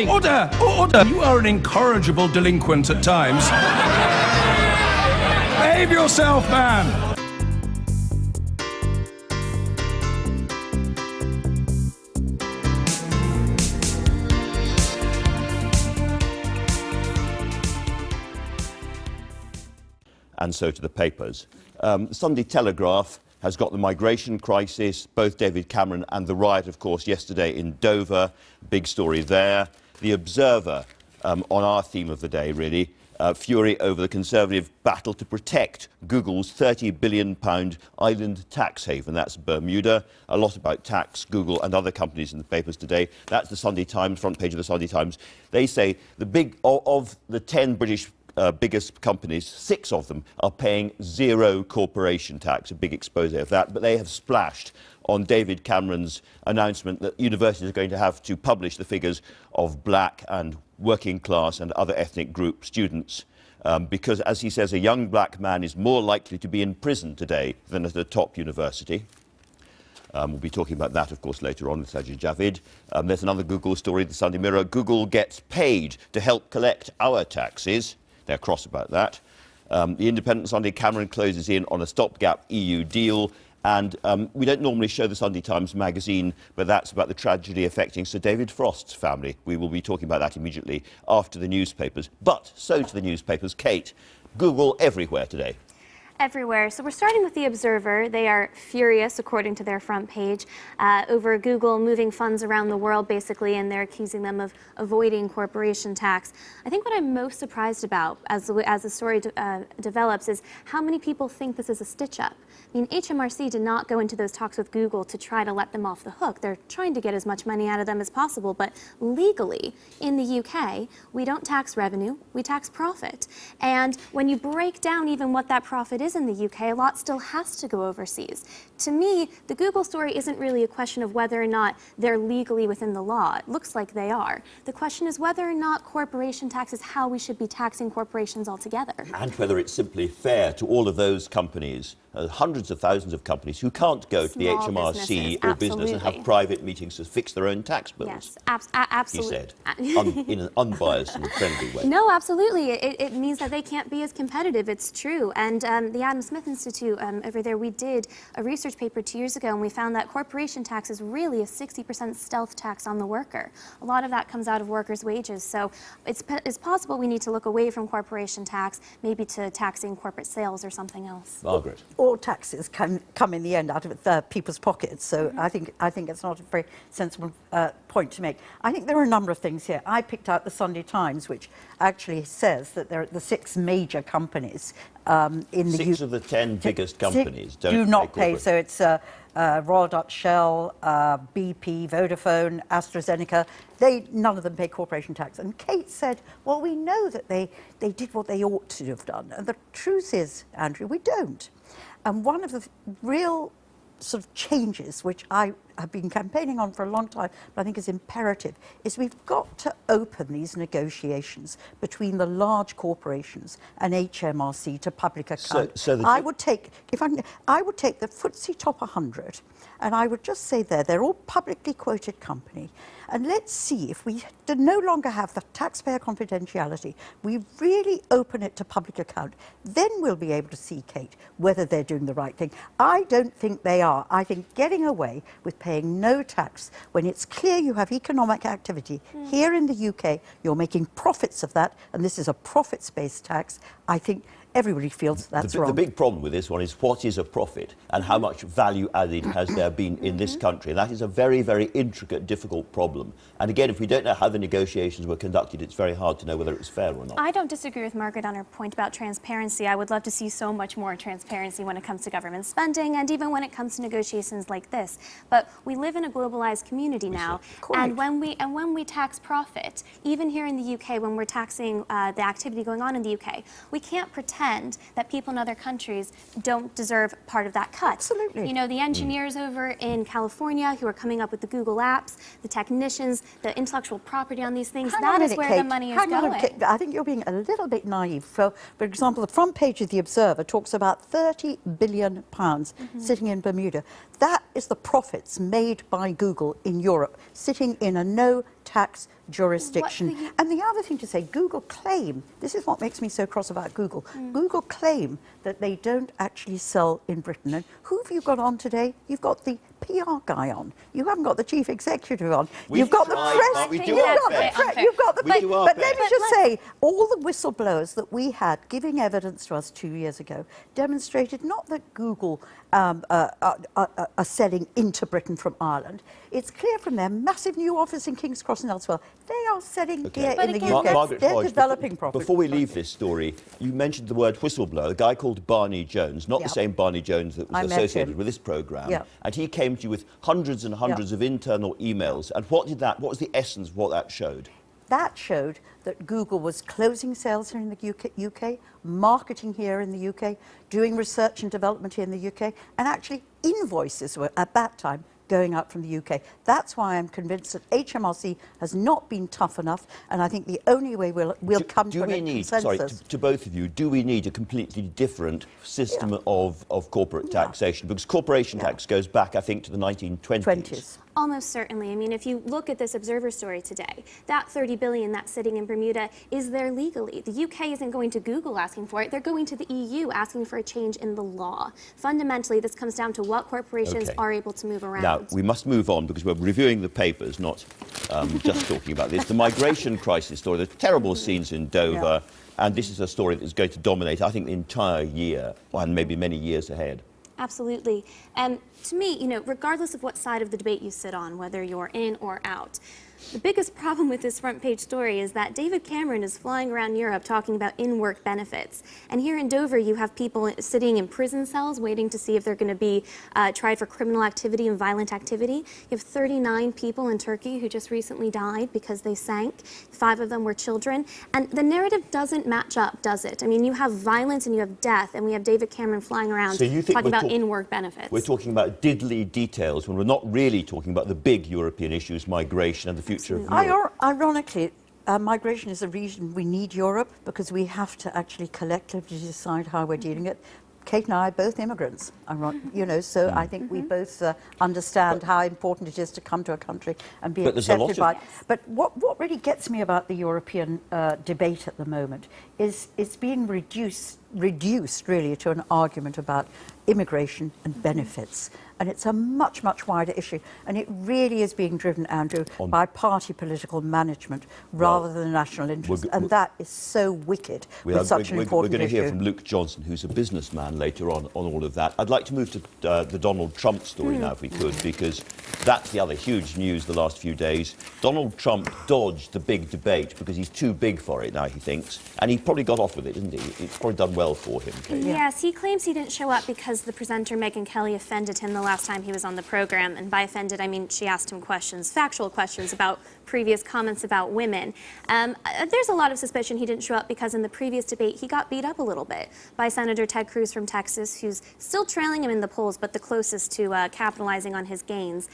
Order! Order! You are an incorrigible delinquent at times. Behave yourself, man! And so to the papers. The Sunday Telegraph has got the migration crisis, both David Cameron and the riot, of course, yesterday in Dover. Big story there. The Observer, on our theme of the day, really, fury over the Conservative battle to protect Google's £30 billion island tax haven. That's Bermuda. A lot about tax, Google and other companies in the papers today. That's the Sunday Times, front page of the Sunday Times. They say of the 10 British biggest companies, 6 of them are paying zero corporation tax, a big expose of that, but they have splashed on David Cameron's announcement that universities are going to have to publish the figures of black and working class and other ethnic group students because, as he says, a young black man is more likely to be in prison today than at a top university. We'll be talking about that, of course, later on with Sajid Javid. There's another Google story, the Sunday Mirror. Google gets paid to help collect our taxes. They're cross about that. The Independent Sunday, Cameron closes in on a stopgap EU deal. And we don't normally show the Sunday Times magazine, but that's about the tragedy affecting Sir David Frost's family. We will be talking about that immediately after the newspapers. But so to the newspapers. Kate, Google everywhere today. Everywhere. So we're starting with The Observer. They are furious, according to their front page, over Google moving funds around the world, basically, and they're accusing them of avoiding corporation tax. I think what I'm most surprised about as the story develops is how many people think this is a stitch-up. I mean, HMRC did not go into those talks with Google to try to let them off the hook. They're trying to get as much money out of them as possible, but legally, in the UK, we don't tax revenue, we tax profit. And when you break down even what that profit is in the UK, a lot still has to go overseas. To me, the Google story isn't really a question of whether or not they're legally within the law. It looks like they are. The question is whether or not corporation tax is how we should be taxing corporations altogether. And whether it's simply fair to all of those companies, hundreds of thousands of companies, who can't go to the HMRC or business and have private meetings to fix their own tax bills. Yes, absolutely. He said, in an unbiased and friendly way. No, absolutely. It means that they can't be as competitive. It's true. And the Adam Smith Institute over there, we did a research paper 2 years ago, and we found that corporation tax is really a 60% stealth tax on the worker. A lot of that comes out of workers' wages. So it's possible we need to look away from corporation tax, maybe to taxing corporate sales or something else. Margaret. All taxes can come in the end out of people's pockets, so I think it's not a very sensible point to make. I think there are a number of things here. I picked out the Sunday Times, which actually says that there are the 6 major companies in the 6 of the 10 biggest companies do not pay. So it's Royal Dutch Shell, BP, Vodafone, AstraZeneca. None of them pay corporation tax. And Kate said, well, we know that they did what they ought to have done. And the truth is, Andrew, we don't. And one of the real sort of changes, which I have been campaigning on for a long time, but I think is imperative, is we've got to open these negotiations between the large corporations and HMRC to public account. I would take the FTSE top 100, and I would just say they're all publicly quoted company. And let's see if we no longer have the taxpayer confidentiality, we really open it to public account, then we'll be able to see, Kate, whether they're doing the right thing. I don't think they are. I think getting away with paying no tax when it's clear you have economic activity here in the UK, you're making profits of that, and this is a profits-based tax, I think everybody feels that's wrong. The big problem with this one is what is a profit and how much value added has there been in this country. And that is a very, very intricate, difficult problem. And again, if we don't know how the negotiations were conducted, it's very hard to know whether it was fair or not. I don't disagree with Margaret on her point about transparency. I would love to see so much more transparency when it comes to government spending and even when it comes to negotiations like this. But we live in a globalized community now, and when we tax profit, even here in the UK, when we're taxing the activity going on in the UK, we can't pretend that people in other countries don't deserve part of that cut. Absolutely. You know, the engineers over in California who are coming up with the Google apps, the technicians, the intellectual property on these things, that is where the money is going. I think you're being a little bit naive. For example, the front page of The Observer talks about £30 billion sitting in Bermuda. That is the profits made by Google in Europe, sitting in a no-tax jurisdiction. And the other thing to say, Google claim, this is what makes me so cross about Google, Google claim that they don't actually sell in Britain. And who have you got on today? You've got the PR guy on. You haven't got the chief executive on. You've got the press. You've got the but let me just say, all the whistleblowers that we had giving evidence to us 2 years ago demonstrated not that Google are selling into Britain from Ireland. It's clear from their massive new office in King's Cross and elsewhere, they are selling here in the UK. Margaret They're Hodge, developing property. Before we leave this story, you mentioned the word whistleblower, a guy called Barney Jones, not the same Barney Jones that was associated with this programme. And he came to you with hundreds and hundreds of internal emails. And what was the essence of what that showed? That showed that Google was closing sales here in the UK, marketing here in the UK, doing research and development here in the UK, and actually invoices were, at that time, going out from the UK. That's why I'm convinced that HMRC has not been tough enough, and I think the only way we'll come to a consensus... Sorry, to both of you, do we need a completely different system of corporate taxation? Because corporation tax goes back, I think, to the 1920s. Almost certainly. I mean, if you look at this Observer story today, that 30 billion that's sitting in Bermuda is there legally. The UK isn't going to Google asking for it. They're going to the EU asking for a change in the law. Fundamentally, this comes down to what corporations are able to move around. Now, we must move on because we're reviewing the papers, not just talking about this. The migration crisis story, the terrible scenes in Dover, and this is a story that's going to dominate, I think, the entire year and maybe many years ahead. Absolutely. And to me, you know, regardless of what side of the debate you sit on, whether you're in or out, the biggest problem with this front page story is that David Cameron is flying around Europe talking about in-work benefits. And here in Dover, you have people sitting in prison cells waiting to see if they're going to be tried for criminal activity and violent activity. You have 39 people in Turkey who just recently died because they sank. 5 of them were children. And the narrative doesn't match up, does it? I mean, you have violence and you have death, and we have David Cameron flying around talking about in-work benefits. We're talking about diddly details when we're not really talking about the big European issues, migration and the future of Europe. Ironically, migration is a reason we need Europe, because we have to actually collectively decide how we're dealing it. Kate and I are both immigrants, you know, so I think we both understand how important it is to come to a country and be accepted by it. But what really gets me about the European debate at the moment is it's being reduced really to an argument about immigration and benefits. And it's a much, much wider issue. And it really is being driven, Andrew, by party political management rather than national interest. And that is so wicked with such an important issue. We're going to hear from Luke Johnson, who's a businessman, later on all of that. I'd like to move to the Donald Trump story now, if we could, because that's the other huge news the last few days. Donald Trump dodged the big debate because he's too big for it now, he thinks. And he probably got off with it, didn't he? It's probably done well for him. Kate. Yes, he claims he didn't show up because the presenter Megyn Kelly offended him the last time he was on the program. And by offended, I mean she asked him questions, factual questions about previous comments about women. There's a lot of suspicion he didn't show up because in the previous debate he got beat up a little bit by Senator Ted Cruz from Texas, who's still trailing him in the polls, but the closest to capitalizing on his gains.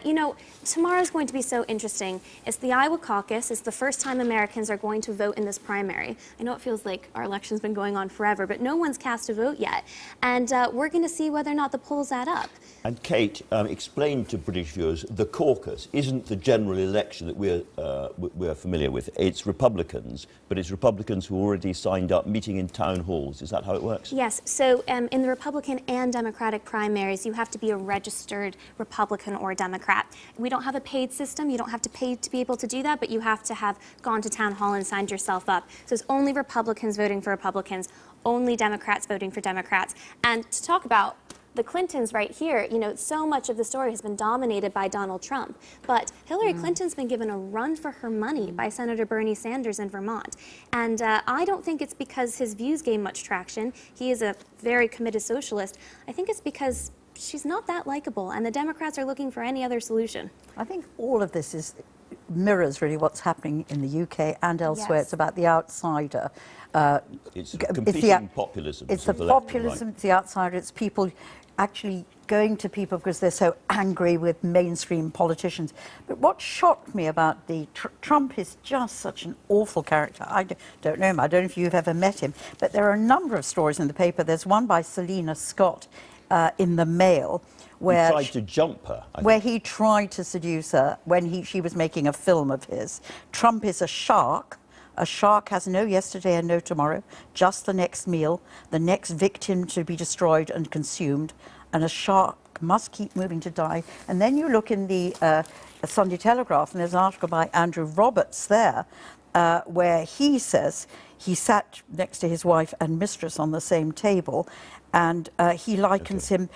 You know, tomorrow's going to be so interesting. It's the Iowa caucus. It's the first time Americans are going to vote in this primary. I know it feels like our election's been going on forever, but no one's cast a vote yet. And we're going to see whether or not the polls add up. And Kate, explain to British viewers, the caucus isn't the general election that we're familiar with. It's Republicans, but it's Republicans who already signed up, meeting in town halls. Is that how it works? Yes. So in the Republican and Democratic primaries, you have to be a registered Republican or Democrat. We don't have a paid system. You don't have to pay to be able to do that, but you have to have gone to town hall and signed yourself up. So it's only Republicans voting for Republicans, only Democrats voting for Democrats. And to talk about the Clintons right here, you know, so much of the story has been dominated by Donald Trump, but Hillary Clinton's been given a run for her money by Senator Bernie Sanders in Vermont. And I don't think it's because his views gain much traction. He is a very committed socialist. I think it's because she's not that likable, and the Democrats are looking for any other solution. I think all of this mirrors really what's happening in the UK and elsewhere. Yes. It's about the outsider. It's competing populism. It's the populism, it's the outsider, it's people actually going to people because they're so angry with mainstream politicians. But what shocked me about Trump is just such an awful character. I don't know him. I don't know if you've ever met him. But there are a number of stories in the paper. There's one by Selena Scott in the Mail, where He tried to jump her. I where think. he tried to seduce her when she was making a film of his. Trump is a shark. A shark has no yesterday and no tomorrow, just the next meal, the next victim to be destroyed and consumed, and a shark must keep moving to die. And then you look in the Sunday Telegraph, and there's an article by Andrew Roberts there, where he says he sat next to his wife and mistress on the same table, and he likens him.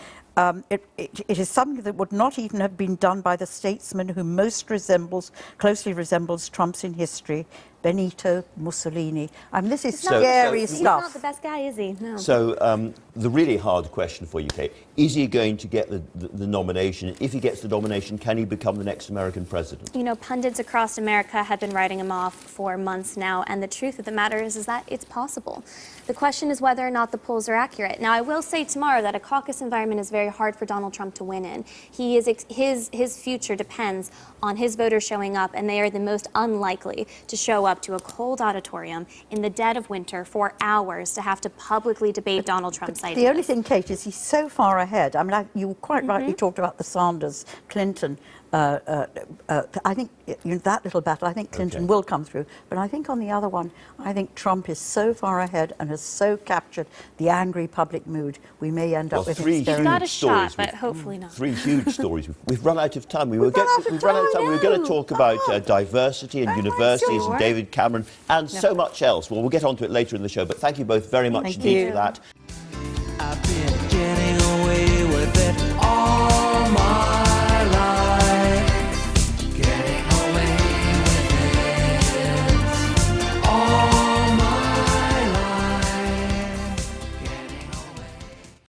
It is something that would not even have been done by the statesman who most closely resembles Trump's in history, Benito Mussolini. I mean, this is scary He's stuff. not the best guy, is he? No. So the really hard question for you, Kate, is he going to get the nomination? If he gets the nomination, can he become the next American president? You know, pundits across America have been writing him off for months now, and the truth of the matter is that it's possible. The question is whether or not the polls are accurate. Now, I will say tomorrow that a caucus environment is very hard for Donald Trump to win in. His future depends on his voters showing up, and they are the most unlikely to show up to a cold auditorium in the dead of winter for hours to have to publicly debate Donald Trump's ideas. The only thing, Kate, is he's so far ahead. I mean, you quite rightly talked about the Sanders-Clinton. I think that little battle, I think Clinton will come through. But I think on the other one, I think Trump is so far ahead and has so captured the angry public mood, we may end up with He's hysteria. got a shot, but hopefully not. Three huge stories. We've run out of time. We were run out of time, We were going to talk about diversity and universities and David Cameron and so much else. Well, we'll get onto it later in the show, but thank you both very much Thank indeed you. for that.